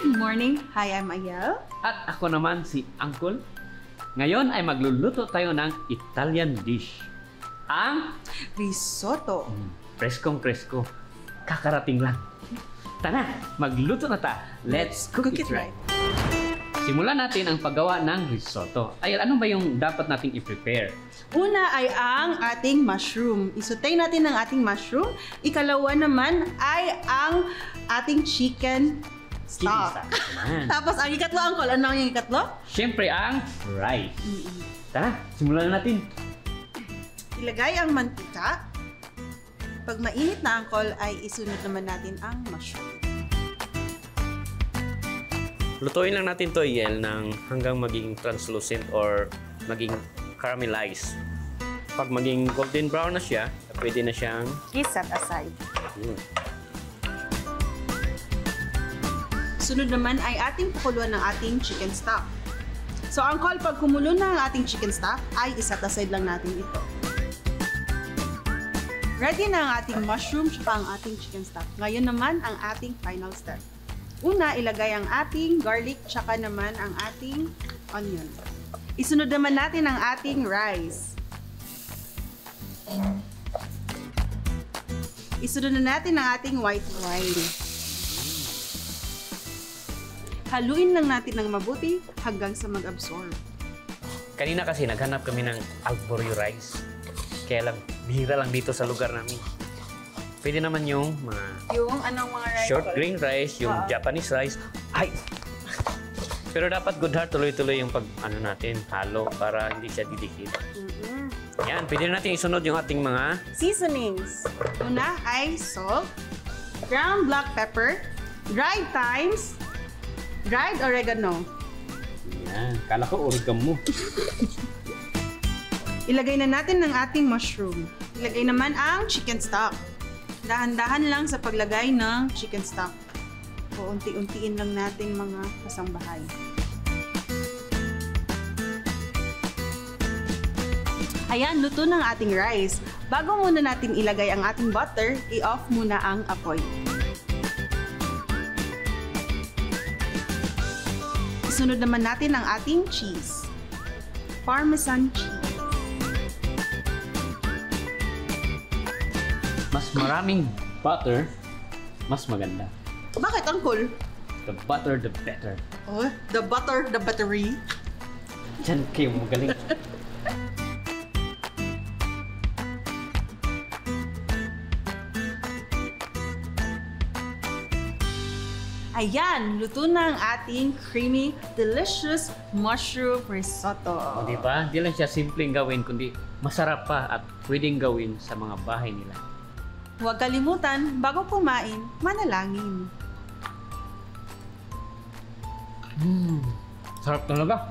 Good morning! Hi, I'm Ayel. At ako naman si Uncle. Ngayon ay magluluto tayo ng Italian dish. Ang Risotto. preskong-presko. Kakarating lang. Tara, magluto na ta. Let's cook it right. Simulan natin ang paggawa ng risotto. Ayel, ano ba yung dapat nating i-prepare? Una ay ang ating mushroom. Isutay natin ang ating mushroom. Ikalawa naman ay ang ating chicken stock. Tapos ang ikatlo, Uncle. Ano ang ikatlo? Siyempre ang rice. Tara, simulan na natin. Ilagay ang mantika. Pag mainit na, Uncle, ay isunod naman natin ang mushroom. Lutuin lang natin to, Yel, ng hanggang maging translucent or maging caramelized. Pag maging golden brown na siya, pwede na siyang Set aside. Sunod naman ay ating pakuluan ng ating chicken stock. So, Uncle, pag kumulo na ang ating chicken stock, ay iset aside lang natin ito. Ready na ang ating mushroom at ang ating chicken stock. Ngayon naman ang ating final step. Una, ilagay ang ating garlic tsaka naman ang ating onion. Isunod naman natin ang ating rice. Isunod na natin ang ating white wine. Haluin lang natin ng mabuti hanggang sa mag-absorb. Kanina kasi naghanap kami ng arborio rice. Kaya lang, bihira lang dito sa lugar namin. Pwede naman yung mga Yung anong mga rice? short grain rice, yung Japanese rice. Ay! Pero dapat good heart, tuloy-tuloy yung natin, halo para hindi siya didikit. Yan, pwede natin isunod yung ating mga Seasonings. Una ay salt, ground black pepper, dried thymes, dried oregano. Yan, kala ko origam mo. Ilagay na natin ang ating mushroom. Ilagay naman ang chicken stock. Dahan-dahan lang sa paglagay ng chicken stock. O unti-untiin lang natin mga kasambahay. Ayan, luto ng ating rice. Bago muna natin ilagay ang ating butter, i-off muna ang apoy. Isunod naman natin ang ating cheese. Parmesan cheese. Mas maraming butter, mas maganda. Bakit, Uncle? The butter, the better. Oh, the butter, the battery. Diyan kayo magaling. Ayan, luto na ang ating creamy, delicious mushroom risotto. O, diba? Di lang siya simpleng gawin, kundi masarap pa at pwedeng gawin sa mga bahay nila. Huwag kalimutan, bago kumain, manalangin. Sarap talaga.